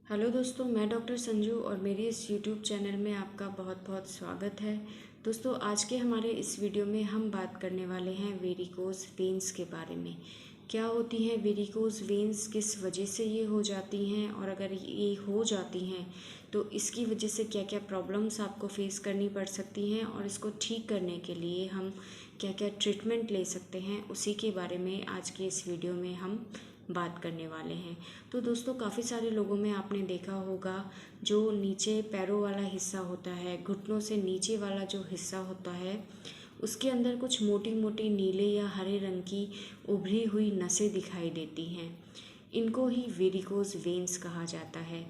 Hello दोस्तों, मैं doctor Sanju और मेरे इस यूट्यूब चैनल में आपका बहुत बहुत स्वागत है। दोस्तों, आज के हमारे इस वीडियो में हम बात करने वाले हैं वेरिकोज वेन्स के बारे में। क्या होती हैं वेरिकोज वेन्स, किस वजह से ये हो जाती हैं, और अगर ये हो जाती हैं तो इसकी वजह से क्या क्या प्रॉब्लम्स आपको फेस करनी पड़ सकती हैं, और इसको ठीक करने के लिए हम क्या क्या ट्रीटमेंट ले सकते हैं, उसी के बारे में आज के इस वीडियो में हम बात करने वाले हैं। तो दोस्तों, काफ़ी सारे लोगों में आपने देखा होगा जो नीचे पैरों वाला हिस्सा होता है, घुटनों से नीचे वाला जो हिस्सा होता है, उसके अंदर कुछ मोटी मोटी नीले या हरे रंग की उभरी हुई नसें दिखाई देती हैं। इनको ही वेरिकोज वेन्स कहा जाता है।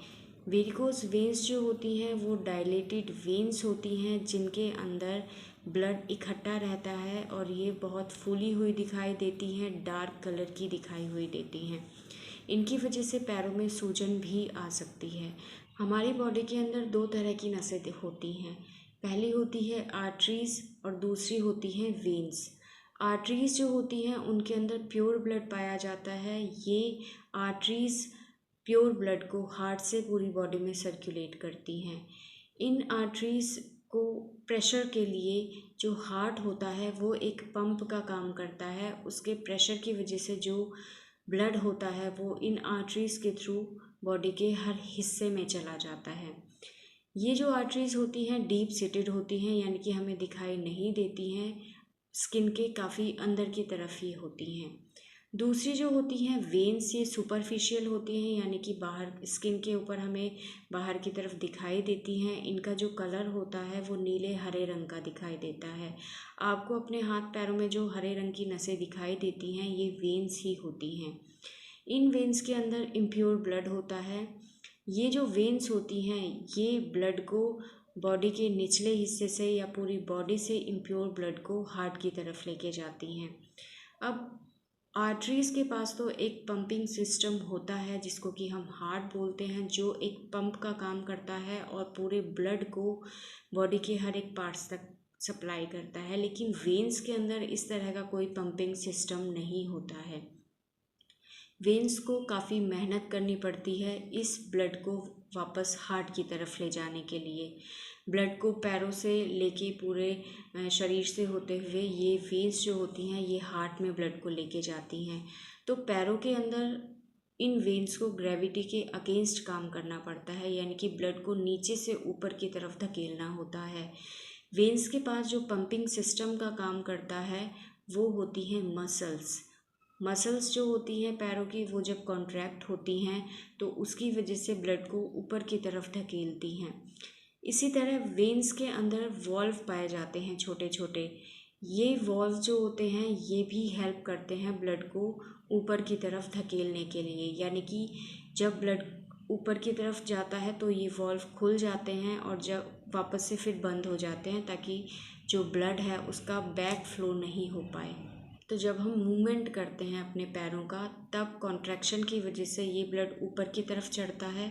वेरिकोज वेन्स जो होती हैं वो डायलेटेड वेन्स होती हैं जिनके अंदर ब्लड इकट्ठा रहता है, और ये बहुत फूली हुई दिखाई देती हैं, डार्क कलर की दिखाई हुई देती हैं। इनकी वजह से पैरों में सूजन भी आ सकती है। हमारी बॉडी के अंदर दो तरह की नसें होती हैं। पहली होती है आर्टरीज और दूसरी होती है वेन्स। आर्टरीज जो होती हैं उनके अंदर प्योर ब्लड पाया जाता है। ये आर्टरीज प्योर ब्लड को हार्ट से पूरी बॉडी में सर्कुलेट करती हैं। इन आर्टरीज को प्रेशर के लिए जो हार्ट होता है वो एक पंप का काम करता है। उसके प्रेशर की वजह से जो ब्लड होता है वो इन आर्टरीज के थ्रू बॉडी के हर हिस्से में चला जाता है। ये जो आर्टरीज होती हैं डीप सीटेड होती हैं, यानी कि हमें दिखाई नहीं देती हैं, स्किन के काफ़ी अंदर की तरफ ही होती हैं। दूसरी जो होती हैं वेन्स, ये सुपरफिशियल होती हैं, यानी कि बाहर स्किन के ऊपर हमें बाहर की तरफ दिखाई देती हैं। इनका जो कलर होता है वो नीले हरे रंग का दिखाई देता है। आपको अपने हाथ पैरों में जो हरे रंग की नसें दिखाई देती हैं ये वेन्स ही होती हैं। इन वेन्स के अंदर इम्प्योर ब्लड होता है। ये जो वेन्स होती हैं ये ब्लड को बॉडी के निचले हिस्से से या पूरी बॉडी से इम्प्योर ब्लड को हार्ट की तरफ लेके जाती हैं। अब आर्टरीज के पास तो एक पंपिंग सिस्टम होता है जिसको कि हम हार्ट बोलते हैं, जो एक पंप का काम करता है और पूरे ब्लड को बॉडी के हर एक पार्ट्स तक सप्लाई करता है। लेकिन वेन्स के अंदर इस तरह का कोई पंपिंग सिस्टम नहीं होता है। वेन्स को काफ़ी मेहनत करनी पड़ती है इस ब्लड को वापस हार्ट की तरफ ले जाने के लिए। ब्लड को पैरों से लेके पूरे शरीर से होते हुए ये वेन्स जो होती हैं ये हार्ट में ब्लड को लेके जाती हैं। तो पैरों के अंदर इन वेन्स को ग्रेविटी के अगेंस्ट काम करना पड़ता है, यानी कि ब्लड को नीचे से ऊपर की तरफ धकेलना होता है। वेन्स के पास जो पंपिंग सिस्टम का काम करता है वो होती हैं मसल्स। मसल्स जो होती हैं पैरों की, वो जब कॉन्ट्रैक्ट होती हैं तो उसकी वजह से ब्लड को ऊपर की तरफ धकेलती हैं। इसी तरह वेन्स के अंदर वॉल्व पाए जाते हैं छोटे छोटे। ये वॉल्व जो होते हैं ये भी हेल्प करते हैं ब्लड को ऊपर की तरफ धकेलने के लिए, यानी कि जब ब्लड ऊपर की तरफ जाता है तो ये वॉल्व खुल जाते हैं और जब वापस से फिर बंद हो जाते हैं, ताकि जो ब्लड है उसका बैक फ्लो नहीं हो पाए। तो जब हम मूवमेंट करते हैं अपने पैरों का, तब कॉन्ट्रैक्शन की वजह से ये ब्लड ऊपर की तरफ चढ़ता है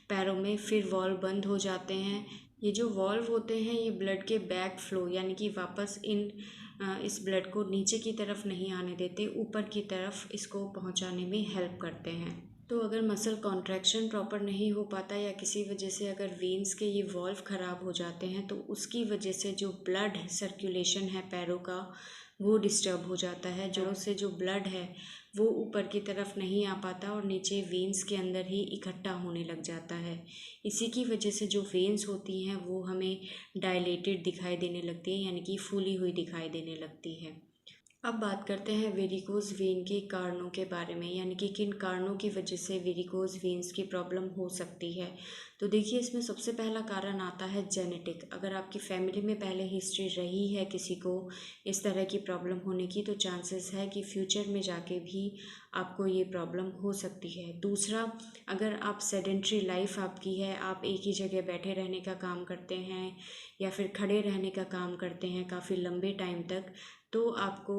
पैरों में, फिर वॉल्व बंद हो जाते हैं। ये जो वॉल्व होते हैं ये ब्लड के बैक फ्लो, यानी कि वापस इस ब्लड को नीचे की तरफ नहीं आने देते, ऊपर की तरफ इसको पहुंचाने में हेल्प करते हैं। तो अगर मसल कॉन्ट्रैक्शन प्रॉपर नहीं हो पाता या किसी वजह से अगर वेन्स के ये वॉल्व ख़राब हो जाते हैं तो उसकी वजह से जो ब्लड सर्कुलेशन है पैरों का वो डिस्टर्ब हो जाता है। जोड़ों से जो ब्लड है वो ऊपर की तरफ नहीं आ पाता और नीचे वेन्स के अंदर ही इकट्ठा होने लग जाता है। इसी की वजह से जो वेन्स होती हैं वो हमें डायलेटेड दिखाई देने लगती है, यानी कि फूली हुई दिखाई देने लगती है। अब बात करते हैं वेरिकोज वेन के कारणों के बारे में, यानी कि किन कारणों की वजह से वेरिकोज वेन्स की प्रॉब्लम हो सकती है। तो देखिए, इसमें सबसे पहला कारण आता है जेनेटिक। अगर आपकी फैमिली में पहले हिस्ट्री रही है किसी को इस तरह की प्रॉब्लम होने की, तो चांसेस है कि फ्यूचर में जाके भी आपको ये प्रॉब्लम हो सकती है। दूसरा, अगर आप सेडेंट्री लाइफ आपकी है, आप एक ही जगह बैठे रहने का काम करते हैं या फिर खड़े रहने का काम करते हैं काफ़ी लंबे टाइम तक, तो आपको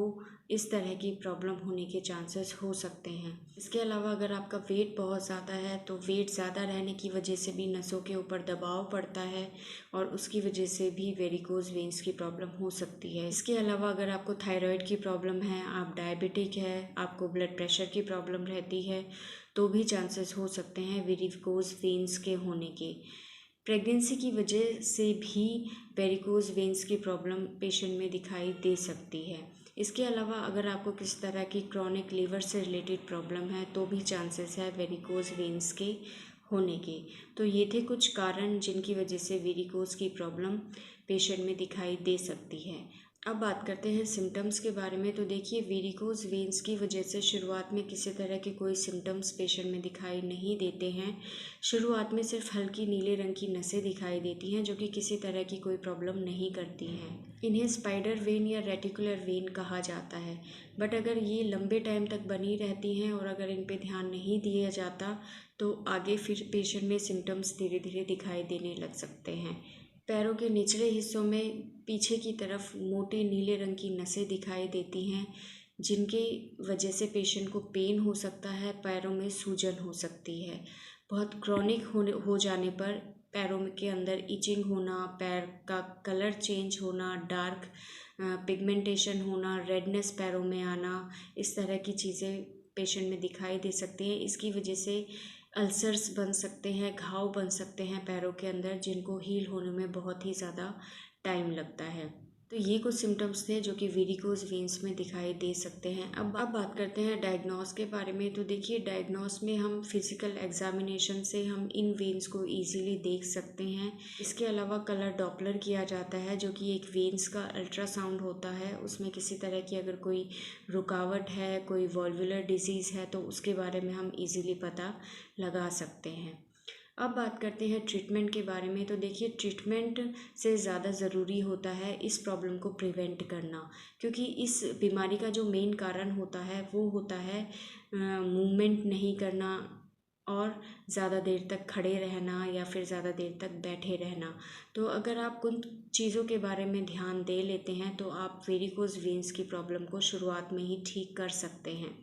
इस तरह की प्रॉब्लम होने के चांसेस हो सकते हैं। इसके अलावा अगर आपका वेट बहुत ज़्यादा है तो वेट ज़्यादा रहने की वजह से भी नसों के ऊपर दबाव पड़ता है और उसकी वजह से भी वेरिकोज वेन्स की प्रॉब्लम हो सकती है। इसके अलावा अगर आपको थायराइड की प्रॉब्लम है, आप डायबिटिक है, आपको ब्लड प्रेशर की प्रॉब्लम रहती है, तो भी चांसेस हो सकते हैं वेरिकोज वेन्स के होने के। प्रेगनेंसी की वजह से भी वेरिकोज वेन्स की प्रॉब्लम पेशेंट में दिखाई दे सकती है। इसके अलावा अगर आपको किसी तरह की क्रॉनिक लीवर से रिलेटेड प्रॉब्लम है तो भी चांसेस है वेरिकोज वेन्स के होने के। तो ये थे कुछ कारण जिनकी वजह से वेरिकोज की प्रॉब्लम पेशेंट में दिखाई दे सकती है। अब बात करते हैं सिम्टम्स के बारे में। तो देखिए, वेरिकोज वेन्स की वजह से शुरुआत में किसी तरह के कोई सिम्टम्स पेशेंट में दिखाई नहीं देते हैं। शुरुआत में सिर्फ हल्की नीले रंग की नसें दिखाई देती हैं जो कि किसी तरह की कोई प्रॉब्लम नहीं करती हैं। इन्हें स्पाइडर वेन या रेटिकुलर वेन कहा जाता है। बट अगर ये लंबे टाइम तक बनी रहती हैं और अगर इन पे ध्यान नहीं दिया जाता तो आगे फिर पेशेंट में सिम्टम्स धीरे धीरे दिखाई देने लग सकते हैं। पैरों के निचले हिस्सों में पीछे की तरफ मोटे नीले रंग की नसें दिखाई देती हैं जिनकी वजह से पेशेंट को पेन हो सकता है, पैरों में सूजन हो सकती है। बहुत क्रॉनिक हो जाने पर पैरों के अंदर इचिंग होना, पैर का कलर चेंज होना, डार्क पिगमेंटेशन होना, रेडनेस पैरों में आना, इस तरह की चीज़ें पेशेंट में दिखाई दे सकती हैं। इसकी वजह से अल्सर्स बन सकते हैं, घाव बन सकते हैं पैरों के अंदर जिनको हील होने में बहुत ही ज़्यादा टाइम लगता है। तो ये कुछ सिम्टम्स थे जो कि वेरिकोज वेन्स में दिखाई दे सकते हैं। अब बात करते हैं डायग्नोस के बारे में। तो देखिए, डायग्नोस में हम फिजिकल एग्जामिनेशन से हम इन वेन्स को इजीली देख सकते हैं। इसके अलावा कलर डॉपलर किया जाता है जो कि एक वेन्स का अल्ट्रासाउंड होता है। उसमें किसी तरह की अगर कोई रुकावट है, कोई वॉल्वुलर डिजीज़ है तो उसके बारे में हम इजीली पता लगा सकते हैं। अब बात करते हैं ट्रीटमेंट के बारे में। तो देखिए, ट्रीटमेंट से ज़्यादा ज़रूरी होता है इस प्रॉब्लम को प्रिवेंट करना, क्योंकि इस बीमारी का जो मेन कारण होता है वो होता है मूवमेंट नहीं करना और ज़्यादा देर तक खड़े रहना या फिर ज़्यादा देर तक बैठे रहना। तो अगर आप उन चीज़ों के बारे में ध्यान दे लेते हैं तो आप वेरिकोज वेन्स की प्रॉब्लम को शुरुआत में ही ठीक कर सकते हैं।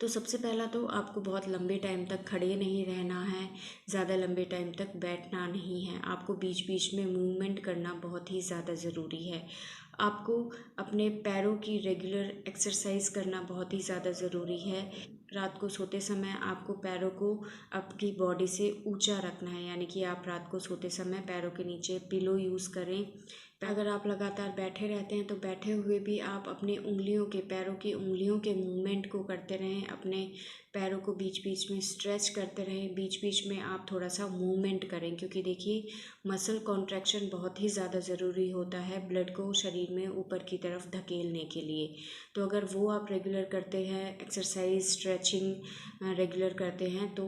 तो सबसे पहला तो आपको बहुत लंबे टाइम तक खड़े नहीं रहना है, ज़्यादा लंबे टाइम तक बैठना नहीं है। आपको बीच बीच में मूवमेंट करना बहुत ही ज़्यादा ज़रूरी है। आपको अपने पैरों की रेगुलर एक्सरसाइज करना बहुत ही ज़्यादा ज़रूरी है। रात को सोते समय आपको पैरों को आपकी बॉडी से ऊंचा रखना है, यानी कि आप रात को सोते समय पैरों के नीचे पिलो यूज़ करें। अगर आप लगातार बैठे रहते हैं तो बैठे हुए भी आप अपने पैरों की उंगलियों के मूवमेंट को करते रहें, अपने पैरों को बीच बीच में स्ट्रेच करते रहें, बीच बीच में आप थोड़ा सा मूवमेंट करें, क्योंकि देखिए, मसल कॉन्ट्रैक्शन बहुत ही ज़्यादा ज़रूरी होता है ब्लड को शरीर में ऊपर की तरफ धकेलने के लिए। तो अगर वो आप रेगुलर करते हैं, एक्सरसाइज स्ट्रेचिंग रेगुलर करते हैं तो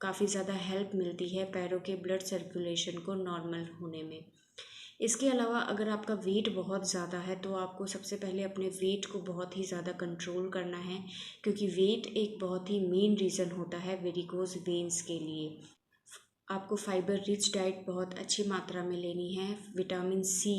काफ़ी ज़्यादा हेल्प मिलती है पैरों के ब्लड सर्कुलेशन को नॉर्मल होने में। इसके अलावा अगर आपका वेट बहुत ज़्यादा है तो आपको सबसे पहले अपने वेट को बहुत ही ज़्यादा कंट्रोल करना है, क्योंकि वेट एक बहुत ही मेन रीज़न होता है वेरिकोज वेन्स के लिए। आपको फाइबर रिच डाइट बहुत अच्छी मात्रा में लेनी है। विटामिन सी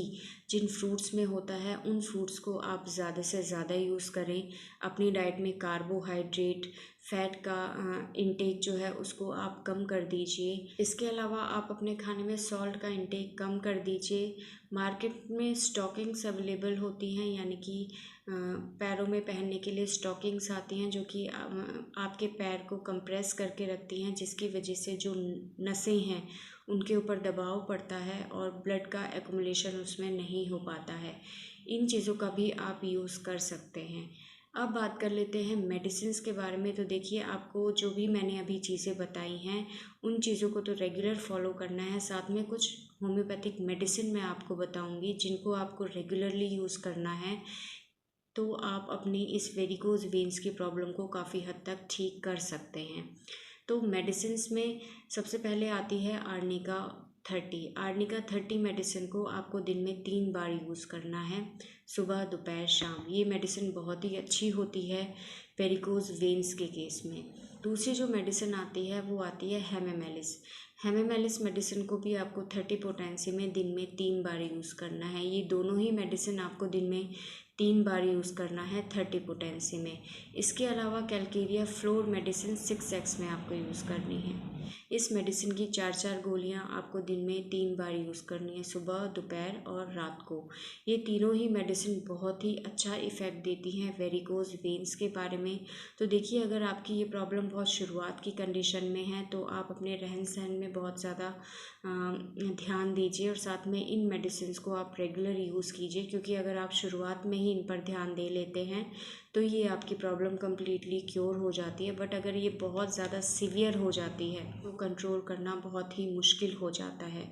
जिन फ्रूट्स में होता है उन फ्रूट्स को आप ज़्यादा से ज़्यादा यूज़ करें। अपनी डाइट में कार्बोहाइड्रेट, फैट का इंटेक जो है उसको आप कम कर दीजिए। इसके अलावा आप अपने खाने में सॉल्ट का इंटेक कम कर दीजिए। मार्केट में स्टॉकिंग्स अवेलेबल होती हैं, यानी कि पैरों में पहनने के लिए स्टॉकिंग्स आती हैं जो कि आपके पैर को कंप्रेस करके रखती हैं, जिसकी वजह से जो नसें हैं उनके ऊपर दबाव पड़ता है और ब्लड का एक्युमुलेशन उसमें नहीं हो पाता है। इन चीज़ों का भी आप यूज़ कर सकते हैं। अब बात कर लेते हैं मेडिसिन्स के बारे में। तो देखिए, आपको जो भी मैंने अभी चीज़ें बताई हैं उन चीज़ों को तो रेगुलर फॉलो करना है। साथ में कुछ होम्योपैथिक मेडिसिन मैं आपको बताऊंगी जिनको आपको रेगुलरली यूज़ करना है, तो आप अपनी इस वेरिकोज वेन्स की प्रॉब्लम को काफ़ी हद तक ठीक कर सकते हैं। तो मेडिसिन्स में सबसे पहले आती है आर्निका 30। आर्निका 30 मेडिसिन को आपको दिन में 3 बार यूज़ करना है, सुबह, दोपहर, शाम। ये मेडिसिन बहुत ही अच्छी होती है वेरिकोज वेन्स के केस में। दूसरी जो मेडिसिन आती है वो आती है हेमेमेलिस। हेमेमेलिस मेडिसिन को भी आपको 30 पोटेंसी में दिन में 3 बार यूज़ करना है। ये दोनों ही मेडिसिन आपको दिन में 3 बार यूज़ करना है 30 पोटेंसी में। इसके अलावा कैलकेरिया फ्लोर मेडिसिन 6x में आपको यूज़ करनी है। इस मेडिसिन की 4 गोलियां आपको दिन में 3 बार यूज़ करनी है, सुबह, दोपहर और रात को। ये तीनों ही मेडिसिन बहुत ही अच्छा इफ़ेक्ट देती हैं वेरिकोज वेन्स के बारे में। तो देखिए, अगर आपकी ये प्रॉब्लम बहुत शुरुआत की कंडीशन में है तो आप अपने रहन सहन में बहुत ज़्यादा ध्यान दीजिए और साथ में इन मेडिसिन को आप रेगुलर यूज़ कीजिए, क्योंकि अगर आप शुरुआत में ही इन पर ध्यान दे लेते हैं तो ये आपकी प्रॉब्लम कम्प्लीटली क्योर हो जाती है। बट अगर ये बहुत ज़्यादा सीवियर हो जाती है तो कंट्रोल करना बहुत ही मुश्किल हो जाता है।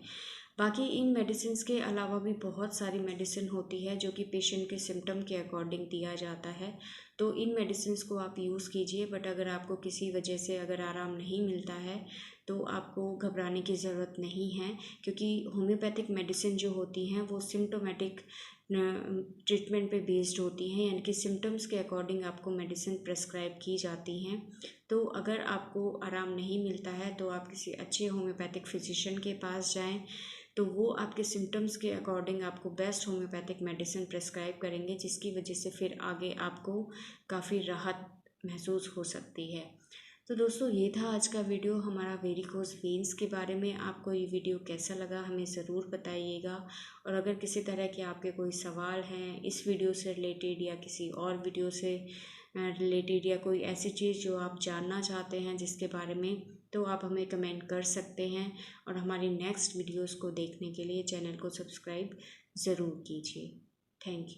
बाकी इन मेडिसिन के अलावा भी बहुत सारी मेडिसिन होती है जो कि पेशेंट के सिम्टम के अकॉर्डिंग दिया जाता है, तो इन मेडिसिन को आप यूज़ कीजिए। बट अगर आपको किसी वजह से अगर आराम नहीं मिलता है तो आपको घबराने की ज़रूरत नहीं है, क्योंकि होम्योपैथिक मेडिसिन जो होती हैं वो सिम्टोमेटिक ट्रीटमेंट पे बेस्ड होती हैं, यानी कि सिम्टम्स के अकॉर्डिंग आपको मेडिसिन प्रेस्क्राइब की जाती हैं। तो अगर आपको आराम नहीं मिलता है तो आप किसी अच्छे होम्योपैथिक फिजिशियन के पास जाएं, तो वो आपके सिम्टम्स के अकॉर्डिंग आपको बेस्ट होम्योपैथिक मेडिसिन प्रेस्क्राइब करेंगे, जिसकी वजह से फिर आगे आपको काफ़ी राहत महसूस हो सकती है। तो दोस्तों, ये था आज का वीडियो हमारा वेरिकोज वेन्स के बारे में। आपको ये वीडियो कैसा लगा हमें ज़रूर बताइएगा, और अगर किसी तरह के आपके कोई सवाल हैं इस वीडियो से रिलेटेड या किसी और वीडियो से रिलेटेड, या कोई ऐसी चीज़ जो आप जानना चाहते हैं जिसके बारे में, तो आप हमें कमेंट कर सकते हैं। और हमारी नेक्स्ट वीडियोज़ को देखने के लिए चैनल को सब्सक्राइब ज़रूर कीजिए। Thank you.